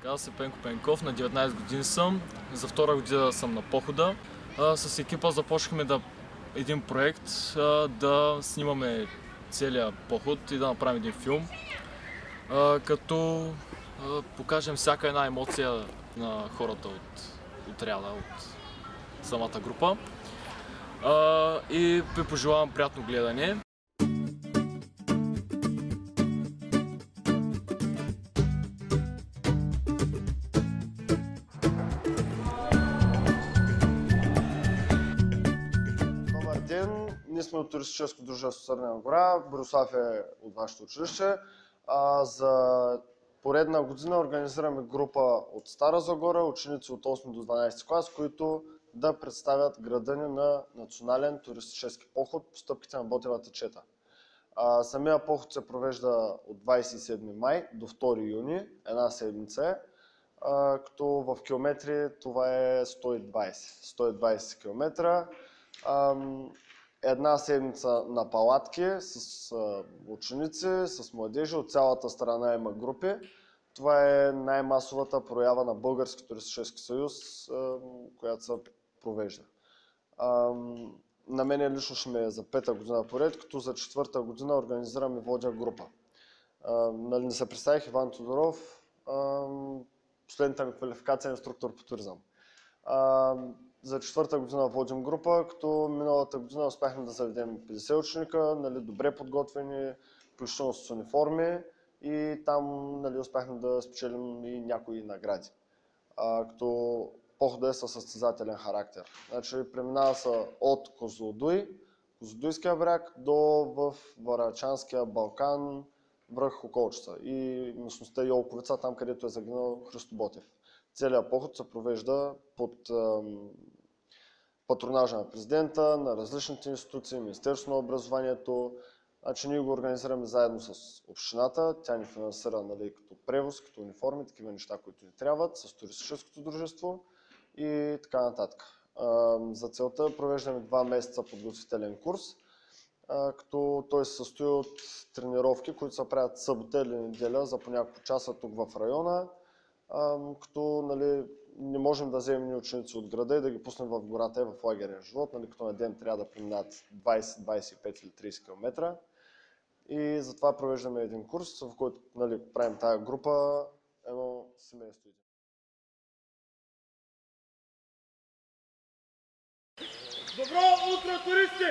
Казвам се Пенко Пенков, на 19 години съм. За втора година съм на похода. С екипа започнахме един проект да снимаме целия поход и да направим един филм, като покажем всяка една емоция на хората от отряда, от самата група. И ви пожелавам приятно гледане. Ние сме от туристическо дружество Сърнена гора, Борислав е от вашето училище. За поредна година организираме група от Стара Загора, ученици от 8 до 12 клас, които да представят града ни на национален туристически поход по стъпките на Ботевата чета. Самия поход се провежда от 27 май до 2 юни, една седмица, като в километри това е 120 км. Една седмица на палатки с ученици, с младежи, от цялата страна има групи. Това е най-масовата проява на Български туристически съюз, която се провежда. На мен лично ще ме е за 5-та година поред, като за 4-та година организирам и водя група. Не се представих, Иван Тодоров, последната ми квалификация е инструктор по туризъм. За 4-та година водим група, като миналата година успяхме да заведем 50 ученика, добре подготвени, включително с униформи, и там успяхме да спечелим и някои награди. Като похода е със състезателен характер. Преминава се от Козлодуй, Козлодуйския бряг, до Варачанския Балкан, връх Околчица и местността Йолковица, там където е загинал Христо Ботев. Целият поход се провежда под патронажа на президента, на различните институции, Министерството на образованието. Ние го организираме заедно с общината, тя ни финансира като превоз, като униформи, такива неща, които ни трябват, с туристическото дружество и така нататък. За целта провеждаме 2 месеца подготвителен курс, като той се състои от тренировки, които се правят събота или неделя за по няколко часа тук в района, като не можем да вземем ученици от града и да ги пуснем в гората и в лагерен живот, като на ден трябва да преминат 20, 25 или 30 км. И затова провеждаме един курс, в който правим тая група, едно семейство. Добро утро, туристи!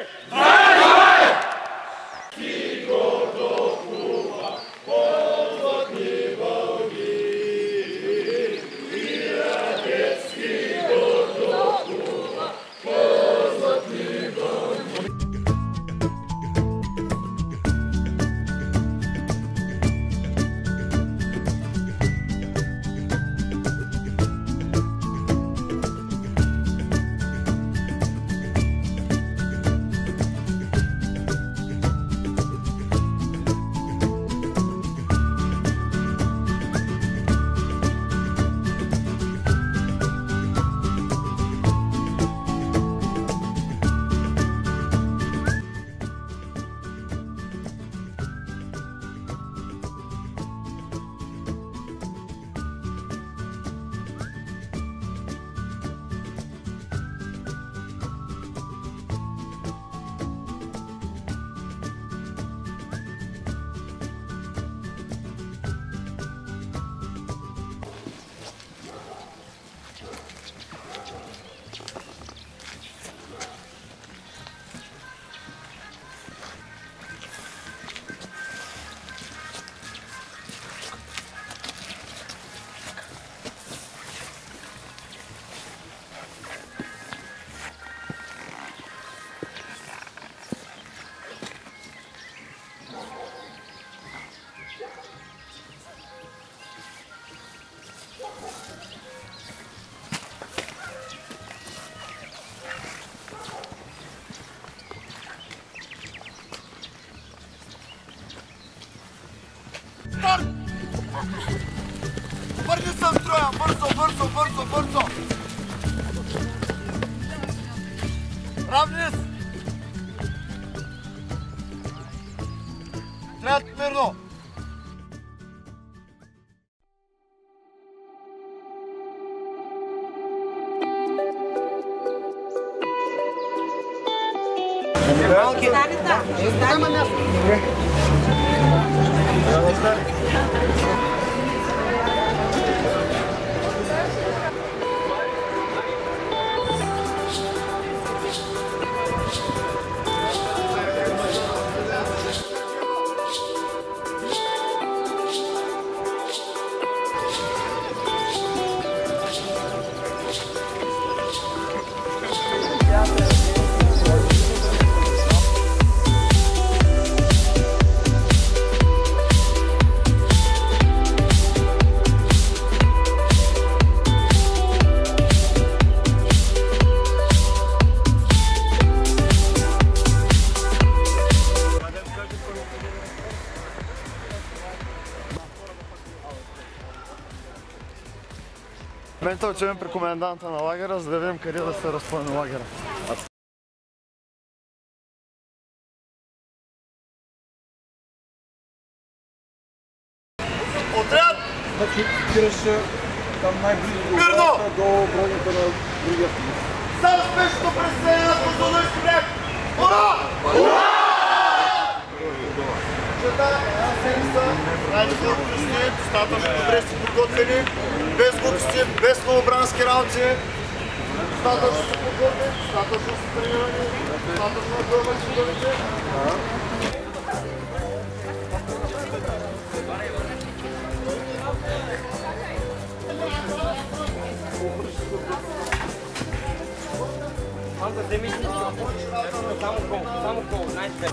Старт! Върни се в строя! Бързо! Равни! Трябва мирно! В момента отиваме при коменданта на лагера, за да видим къде да се разпълни лагера. Отряд! Значи спираш там най-близо до бронята на другия автобус. Сам спешно през Козлодуйски бряг! Ура! Ура! Чета една седмица, знаете колко предстои, достатъчно добре сте подготвени, без глупости, без новобрански работи. Достатъчно сте подготвени, достатъчно сте тренирани, достатъчно дълбаки дълбите. Само гол, знаете.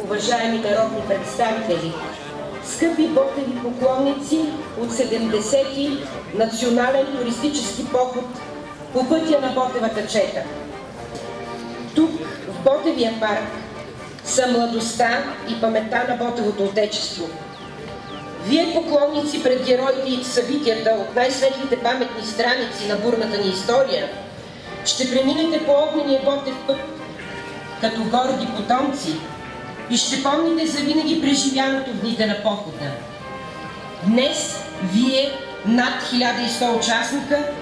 Уважаеми народни представители, скъпи ботеви поклонници от 70-ти национален туристически поход по пътя на Ботевата чета. Тук, в Ботевия парк, са младостта и паметта на Ботевото отечество. Вие, поклонници пред героите и събитията от най-светлите паметни страници на бурната ни история, ще преминете по огнения Ботев път като горди потомци и ще помните завинаги преживяното в дните на похода. Днес вие, над 1100 участника,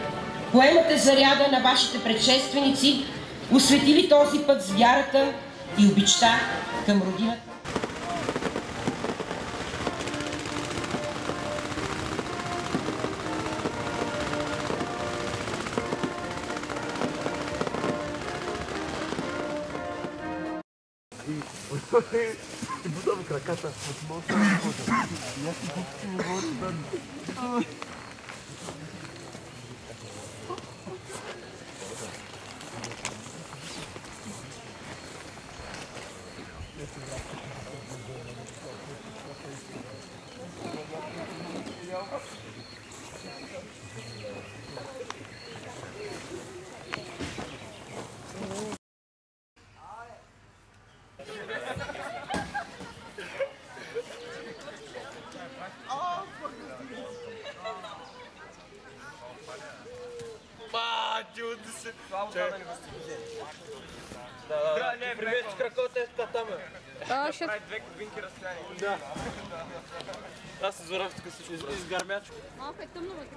поемате заряда на вашите предшественици, осветили този път с вярата и обичта към родината. Ти бутам краката. Не, привет, кракота е там. Прави две кубинки разстояние. Да. Аз се зорав тук с изгармячко. Малко е тъмно вътре.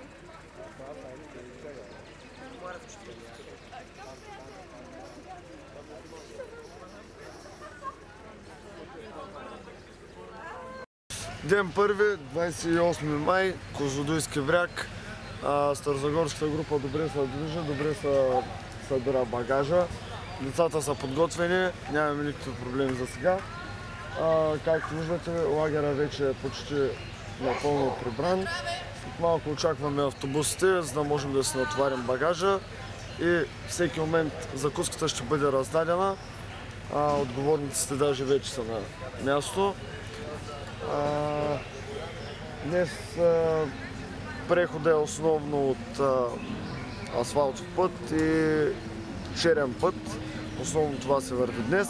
Ден първи, 28 май, Козлодуйски бряг. Старозагорската група добре се движи, добре се събира багажа. Децата са подготвени, нямаме никакви проблеми за сега. Както виждате, лагера вече е почти напълно прибран. След малко очакваме автобусите, за да можем да си натоварим багажа и всеки момент закуската ще бъде раздадена. Отговорниците даже вече са на място. Днес преходът е основно от асфалтов път и черен път. Основно това се върви днес.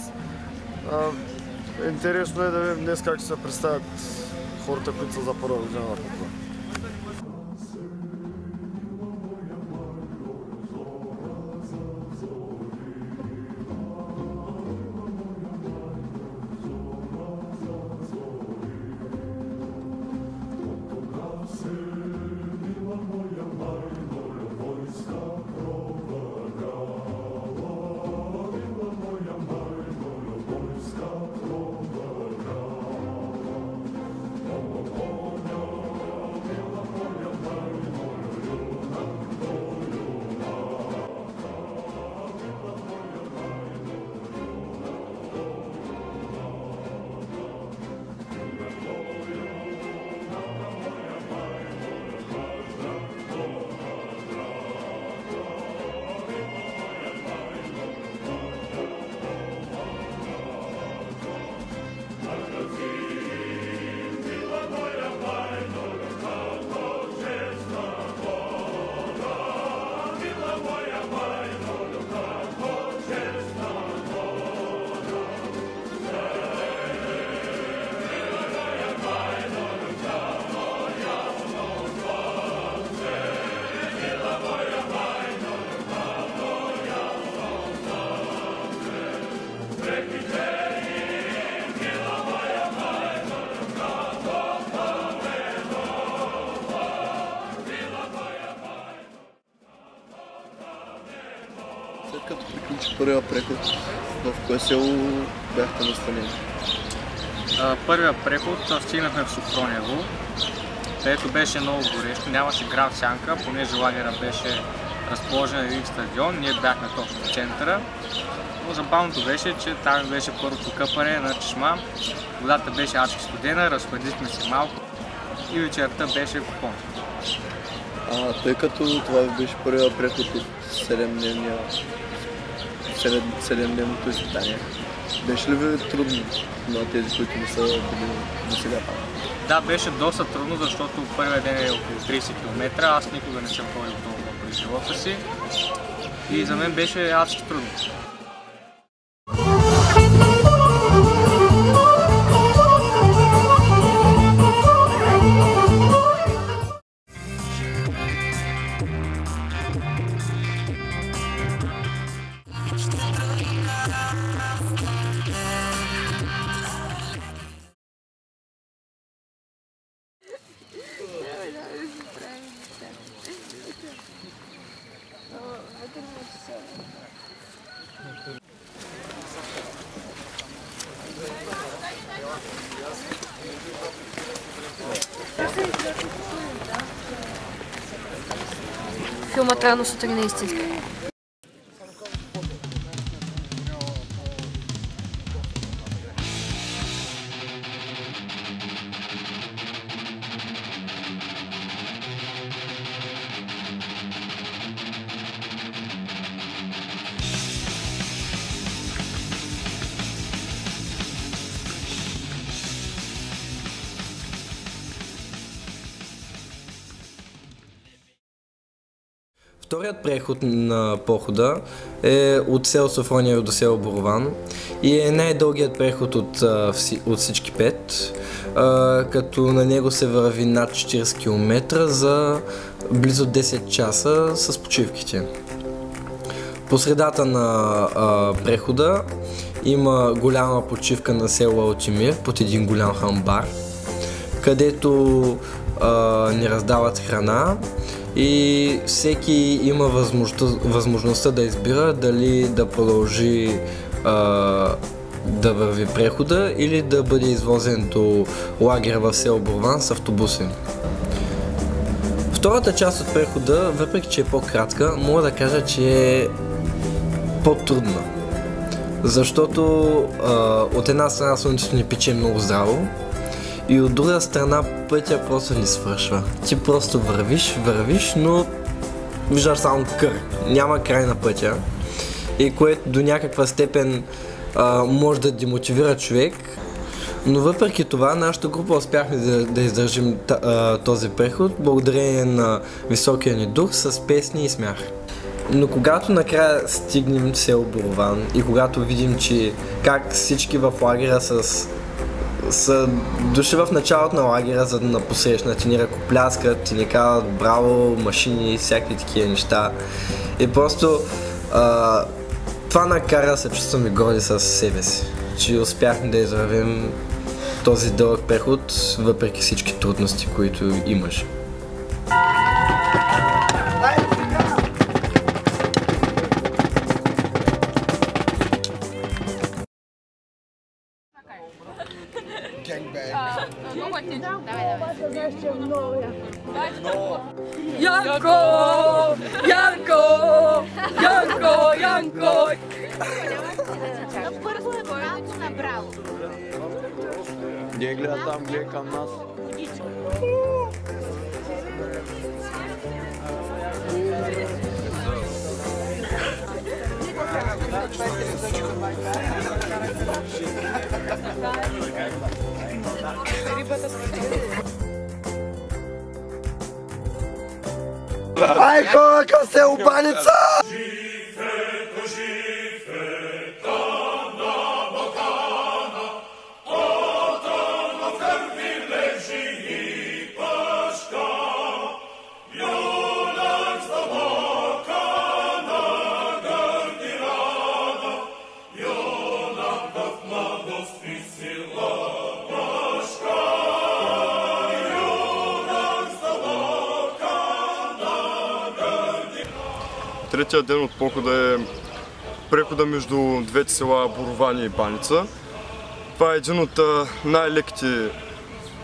Интересно е да видим днес как ще се представят хората, които са за първа година на похода. След като приключи първия преход, в кое село бяхте настанени? Първия преход стигнахме в Софрониево, където беше много горещо, нямаше град сянка, понеже лагера беше разположен на един стадион, ние бяхме точно в центъра. Но забавното беше, че там беше първото къпане на чешма, водата беше адски студена, разхладихме се малко и вечерта беше купон. Тъй като това беше първия преход от 7-дневното изпитание, беше ли ви трудно на тези, които не са били до сега там? Да, беше доста трудно, защото първият ден е около 30 км, аз никога не съм ходил толкова през живота си и за мен беше адски трудно. Филмът рано сутрин е истински. Вторият преход на похода е от село Софрониево до село Борован и е най-дългият преход от всички 5, като на него се върви над 40 км за близо 10 часа с почивките. По средата на прехода има голяма почивка на село Алтимир под един голям хамбар, където ни раздават храна и всеки има възможността да избира дали да продължи да върви прехода или да бъде извозен до лагера в село Борован с автобуси. Втората част от прехода, въпреки че е по-кратка, мога да кажа, че е по-трудна. Защото от една страна слънцето ни пече много здраво и от друга страна пътя просто не свършва. Ти просто вървиш, но виждаш само кръг. Няма край на пътя. И което до някаква степен може да демотивира човек. Но въпреки това, нашата група успяхме да издържим този преход, благодарение на високия ни дух с песни и смях. Но когато накрая стигнем село Борован и когато видим, че как всички в лагера са дошли в началото на лагера, за да напосрещнат, ни ръкопляскат, ти ни казват браво, машини и всякакви такива неща. И просто това накара да се чувстваме горди със себе си, че успяхме да извървим този дълъг преход, въпреки всички трудности, които имаш. Янко! Янко! Янко! Янко! Първо е малко направо. Не гледа там, гледа към нас. Ай, хора към село Баница! Третия ден от похода е прехода между двете села Борован и Баница. Това е един от най-леките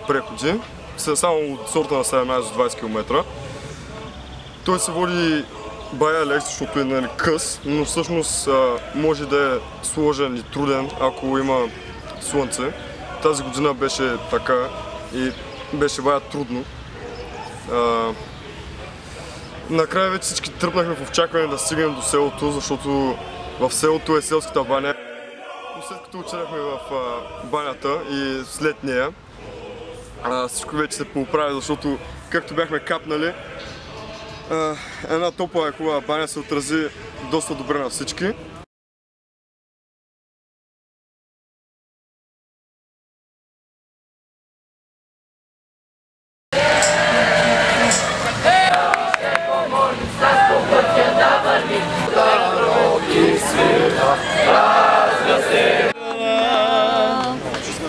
преходи, само от сорта на 17-20 км. Той се води бая лек, защото е къс, но всъщност може да е сложен и труден, ако има слънце. Тази година беше така и беше бая трудно. Накрая вече всички тръпнахме в очакване да стигнем до селото, защото в селото е селската баня. След като отидахме в банята и след нея, всичко вече се поуправи, защото както бяхме капнали, една топла и хубава баня се отрази доста добре на всички.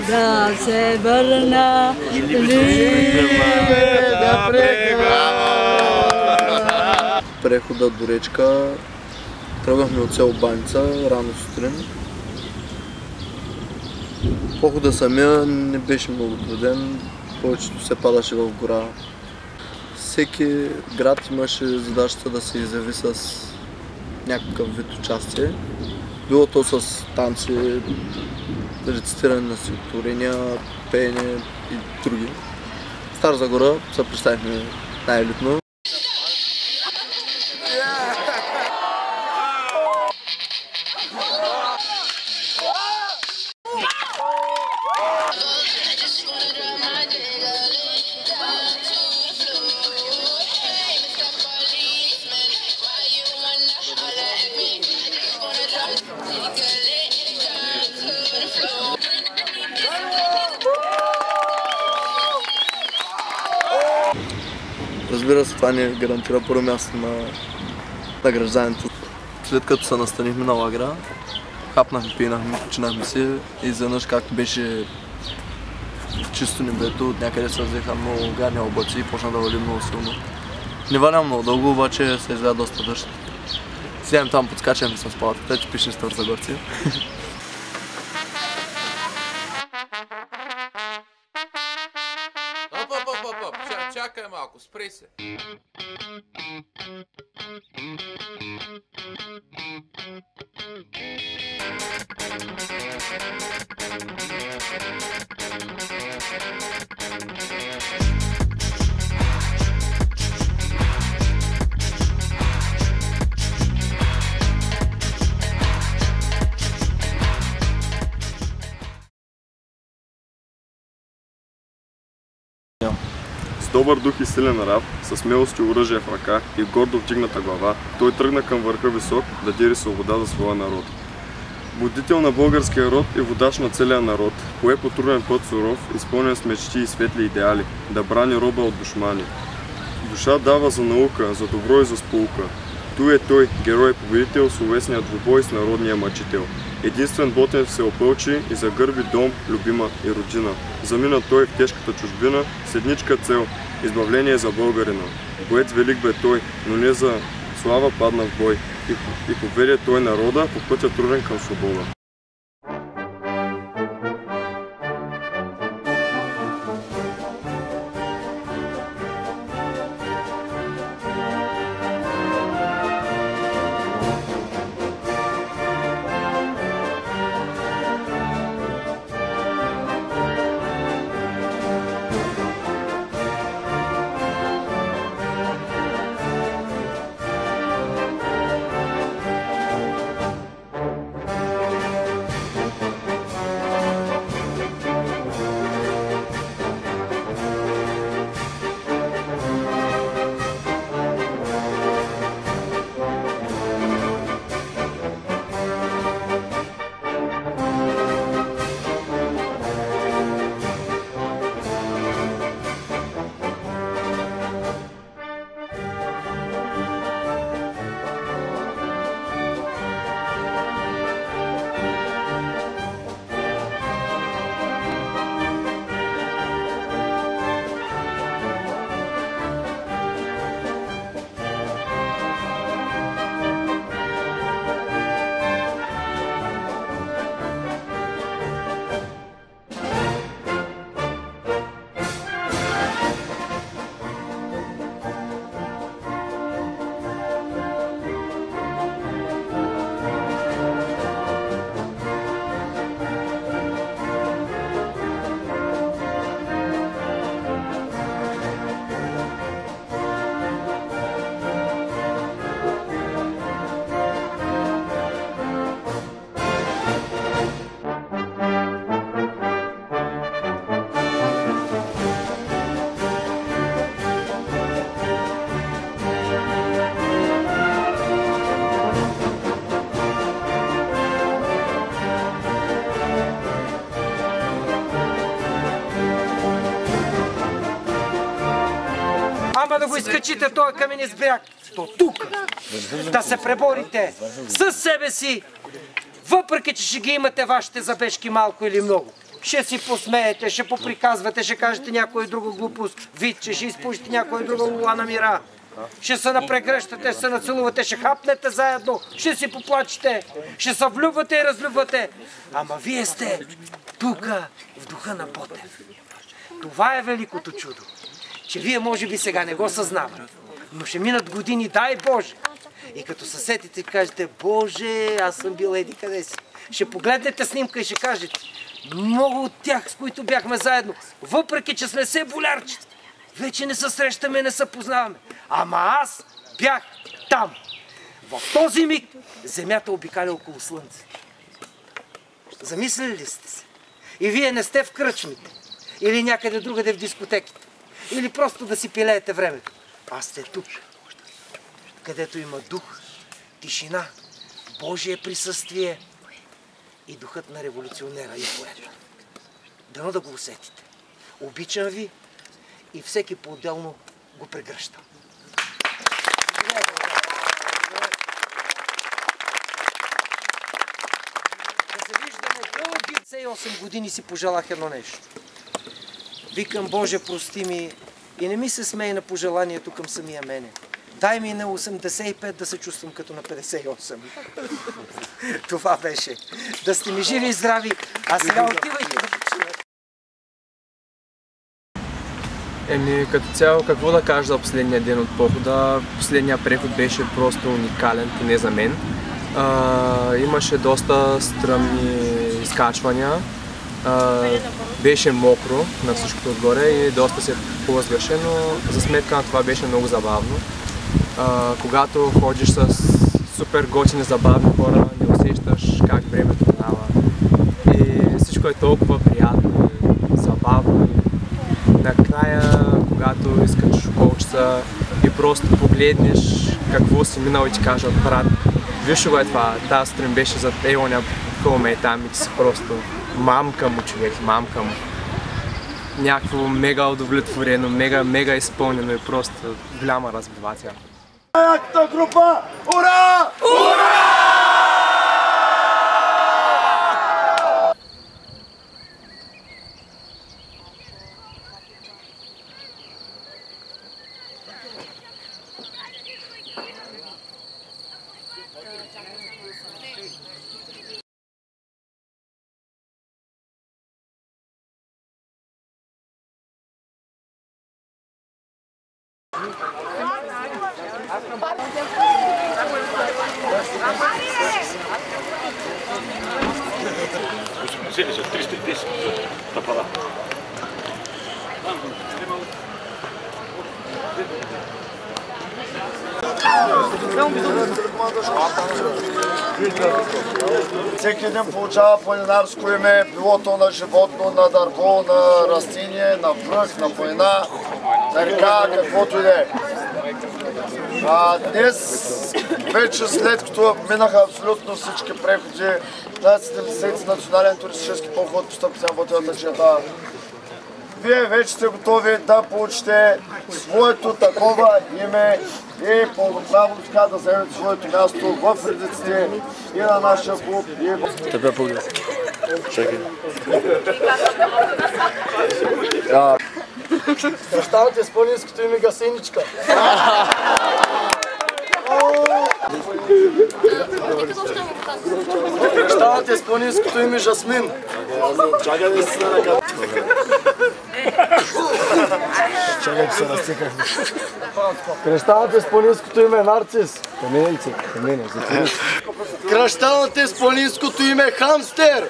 Да се върна, да прехода до речка. Тръгнахме от село Баница рано сутрин. Похода самия не беше много труден, повечето се падаше в гора. Всеки град имаше задачата да се изяви с някакъв вид участие. Било то с танци, рецитиране на стихотворения, пеене и други. Стара Загора се представихме най-елитно. Разбира се, това ни гарантира първо място на награждането. След като се настанихме на лагера, хапнахме, пинахме, починахме си и изведнъж, както беше чисто небето, от някъде се взеха много гадни облаци и почна да вали много силно. Не валя много дълго, обаче се изведа доста дъжд. Седем там, подскачаме с палатата, че пише Стара Загорци. Чакай малко, спри се. С добър дух и силен нрав, с смелост и оръжие в ръка и гордо вдигната глава, той тръгна към върха висок да дири свобода за своя народ. Будител на българския род и водач на целия народ, пое по труден път суров, изпълнен с мечти и светли идеали, да брани роба от душмани. Душа дава за наука, за добро и за сполука. Той е той, герой победител, словесният двубой с народния мъчител. Единствен Ботев се опълчи и загърби дом, любима и родина. Замина той в тежката чужбина с едничка цел – избавление за българина. Боец велик бе той, но не за слава падна в бой. И поведе той народа по пътя труден към свобода. Ама да го изкачите този каменец бряг до тук, да се преборите с себе си, въпреки че ще ги имате вашите забежки малко или много. Ще си посмеете, ще поприказвате, ще кажете някоя друга глупост, витче, ще изпушите някоя друга лула на мира. Ще се напрегръщате, ще се нацелувате, ще хапнете заедно, ще си поплачете, ще се влюбвате и разлюбвате. Ама вие сте тук, в духа на Ботев. Това е великото чудо, че вие може би сега не го съзнавате, но ще минат години, дай Боже. И като се сетите и кажете, Боже, аз съм бил еди къде си. Ще погледнете снимка и ще кажете, много от тях, с които бяхме заедно, въпреки че сме се болярчета, вече не се срещаме, не се познаваме. Ама аз бях там. В този миг земята обикаля около слънце. Замислили ли сте се? И вие не сте в кръчмите, или някъде другаде в дискотеките, или просто да си пилеете времето. А сте тук, където има дух, тишина, Божие присъствие и духът на революционера и поета. Дано да го усетите. Обичам ви и всеки по-отделно го прегръщам. Да се виждаме дълги 8 години си пожелах едно нещо. Викам, Боже, прости ми и не ми се смей на пожеланието към самия мене. Дай ми на 85 да се чувствам като на 58. Това беше. Да сте ми живи и здрави, а сега отивайте да починете. Като цяло, какво да кажа за последния ден от похода? Последният преход беше просто уникален, поне за мен. Имаше доста стръмни изкачвания. Беше мокро на всичкото отгоре и доста се плъзгаше, но за сметка на това беше много забавно. Когато ходиш с супер готини забавни хора, не усещаш как времето минава. И всичко е толкова приятно и забавно. Накрая, когато изкачиш колчеца и просто погледнеш какво си минал и ти кажат: брат, виж го е това, тази сутрин беше зад оня хълма и там и ти си просто мамка му, човек, мамка му. Някакво мега удовлетворено, мега изпълнено и просто голяма разбивация. Яката група! Ура! Ура! Всеки един получава планинарско име, било то на животно, на дърво, на растение, на връх, на планина, на река, каквото и да е. Днес, вече след като минаха абсолютно всички преходи на 70-ти национален туристически поход по стъпките на Ботевата черта, вие вече сте готови да получите своето такова име и пълноправно така да заемете своето място в редиците и на нашия клуб. Тебе поглед. Чакай. Кръщавате с планинското име Гасеничка. Кръщавате с планинското име Жасмин. Чакай да си на ръка. Чакай, че се настиках. Кръщавате с планинското име Нарцис. Помене, затвори. Кръщавате с планинското име Хамстер.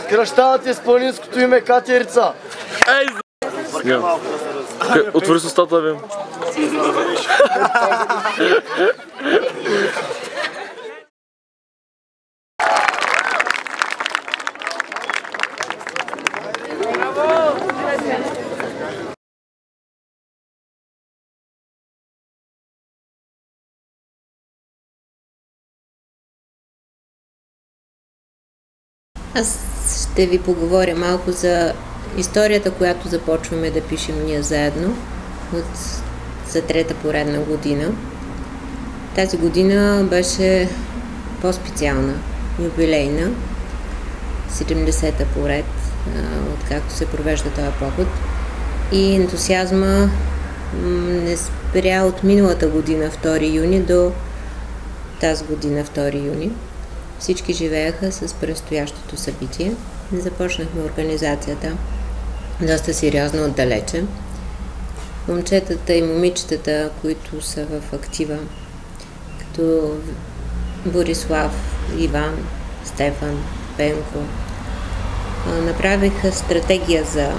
Кръщавате с планинското име Катерица. Отвори с устата, бе. Аз ще ви поговоря малко за историята, която започваме да пишем ние заедно за трета поредна година. Тази година беше по-специална, юбилейна, 70-та поред, откакто се провежда този поход. И ентусиазма не спря от миналата година, 2 юни, до тази година, 2 юни. Всички живееха с предстоящото събитие. Започнахме организацията доста сериозно отдалече. Момчетата и момичетата, които са в актива, като Борислав, Иван, Стефан, Пенко, направиха стратегия за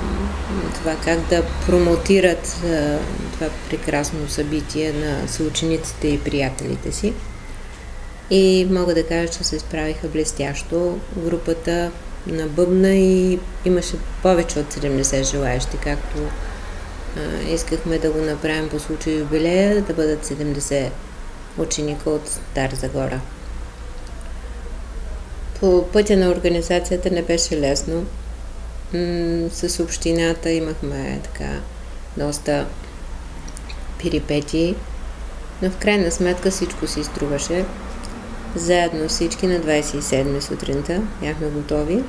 това как да промотират това прекрасно събитие на съучениците и приятелите си. И мога да кажа, че се справиха блестящо. Групата набъбна и имаше повече от 70 желаещи, както искахме да го направим по случай юбилея, да бъдат 70 ученика от Стара Загора. По пътя на организацията не беше лесно. С общината имахме така доста перипетии, но в крайна сметка всичко си струваше. Заедно всички на 27 сутринта бяхме готови,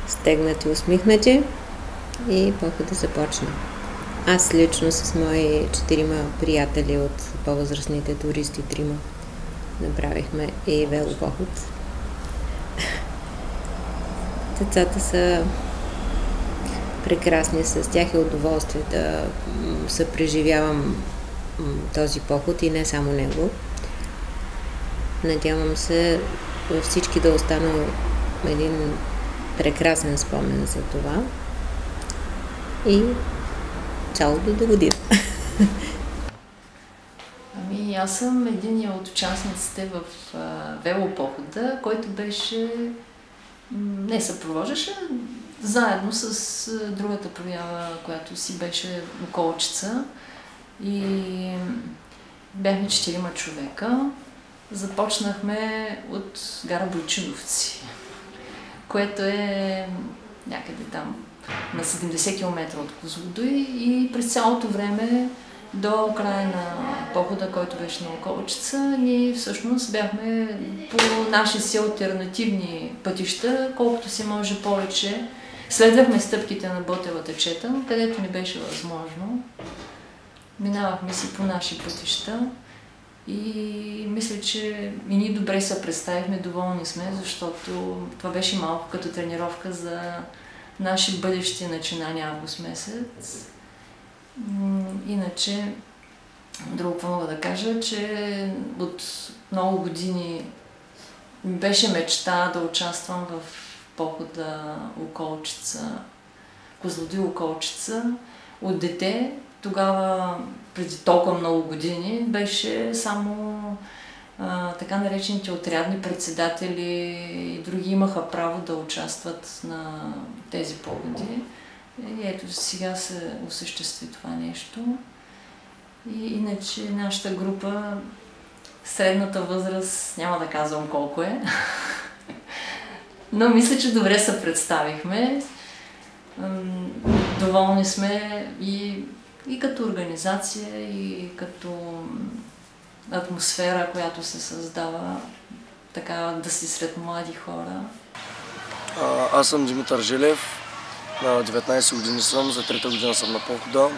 стегнати, усмихнати и походът започна. Аз лично с мои 4 приятели от по-възрастните туристи, 3, направихме и велопоход. Децата са прекрасни, с тях е удоволствие да съпреживявам този поход и не само него. Надявам се всички да остана един прекрасен спомен за това. И чао до година! Ами аз съм един от участниците в велопохода, който беше не съпровождаше, заедно с другата проява, която си беше Околчица. И бяхме 4 човека. Започнахме от гара Бойчиновци, което е някъде там на 70 км от Козлодуй, и през цялото време до края на похода, който беше на Околчица, ние всъщност бяхме по наши си алтернативни пътища, колкото се може повече. Следвахме стъпките на Ботевата чета, където ни беше възможно. Минавахме си по наши пътища и мисля, че и ние добре се представихме, доволни сме, защото това беше малко като тренировка за наши бъдещи начинания август месец. Иначе, друго какво мога да кажа, че от много години беше мечта да участвам в похода Околчица, Козлодуй Околчица. От дете, тогава, преди толкова много години, беше само така наречените отрядни председатели и други имаха право да участват на тези походи. И ето сега се осъществи това нещо. И иначе нашата група, средната възраст, няма да казвам колко е, но мисля, че добре се представихме. Доволни сме и като организация, и като атмосфера, която се създава, така да си сред млади хора. Аз съм Димитър Желев, на 19 години съм, за 3-та година съм на похода.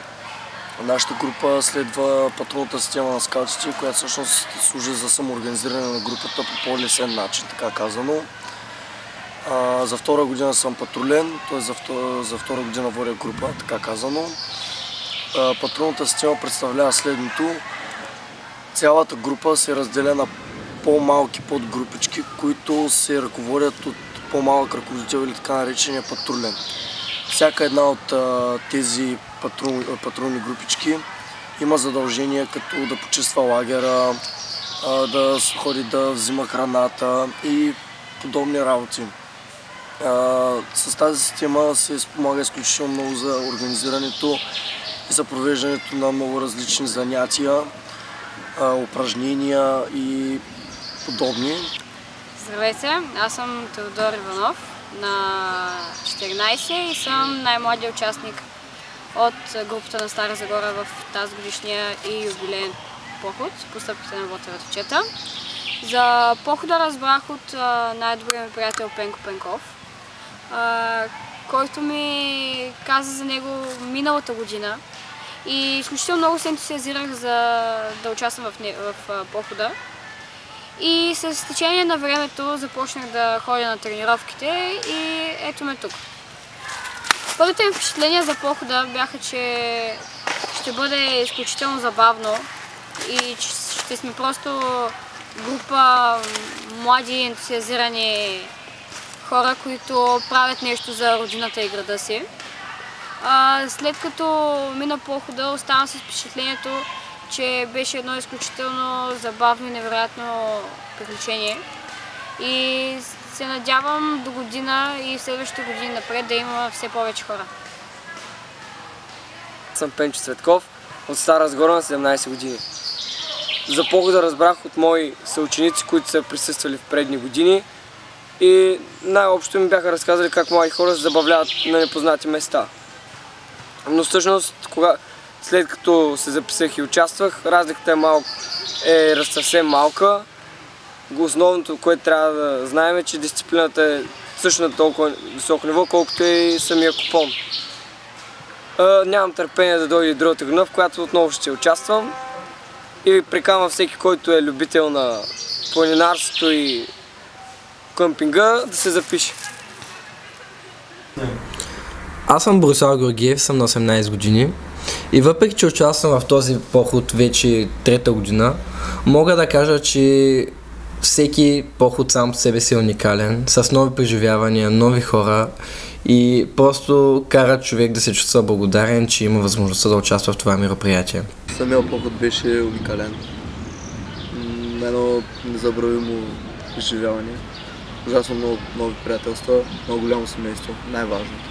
Нашата група следва патрулната система на скаутите, която всъщност служи за самоорганизиране на групата по по-лесен начин, така казано. За 2-та година съм патрулен, т.е. за 2-та година водя група, така казано. Патрулната система представлява следното. Цялата група се разделя на по-малки подгрупички, които се ръководят от по-малък ръководител или така наречения патрулен. Всяка една от тези патрулни групички има задължения, като да почиства лагера, да ходи да взима храната и подобни работи. С тази система се спомага изключително много за организирането и за провеждането на много различни занятия, упражнения и подобни. Здравейте, аз съм Теодор Иванов, на 14 и съм най-младият участник от групата на Стара Загора в тази годишния и юбилеен поход по стъпките на Ботевата чета. За похода разбрах от най-добрия ми приятел Пенко Пенков, който ми каза за него миналата година и изключително много се ентусиазирах да участвам в похода. И с течение на времето започнах да ходя на тренировките и ето ме тук. Първите ми впечатления за похода бяха, че ще бъде изключително забавно и че ще сме просто група млади, ентусиазирани хора, които правят нещо за родината и града си. След като мина похода, оставам с впечатлението, че беше едно изключително забавно и невероятно приключение. И се надявам до година и в следващите години напред да има все повече хора. Съм Пенчо Цветков от Стара Загора на 17 години. За похода разбрах от мои съученици, които са присъствали в предни години и най-общо ми бяха разказали как млади хора се забавляват на непознати места. Но всъщност, след като се записах и участвах, разликата е съвсем малка. Основното, което трябва да знаем е, че дисциплината е също на толкова високо ниво, колкото и самия купон. Нямам търпение да дойде другата година, в която отново ще участвам и приканвам всеки, който е любител на планинарството и къмпинга, да се запише. Аз съм Борислав Георгиев, съм на 18 години и въпреки, че участвам в този поход вече трета година, мога да кажа, че всеки поход сам по себе си е уникален, с нови преживявания, нови хора и просто кара човек да се чувства благодарен, че има възможността да участва в това мероприятие. Самият поход беше уникален. Едно незабравимо преживяване. Ужасно много нови приятелства, много голямо семейство, най-важното.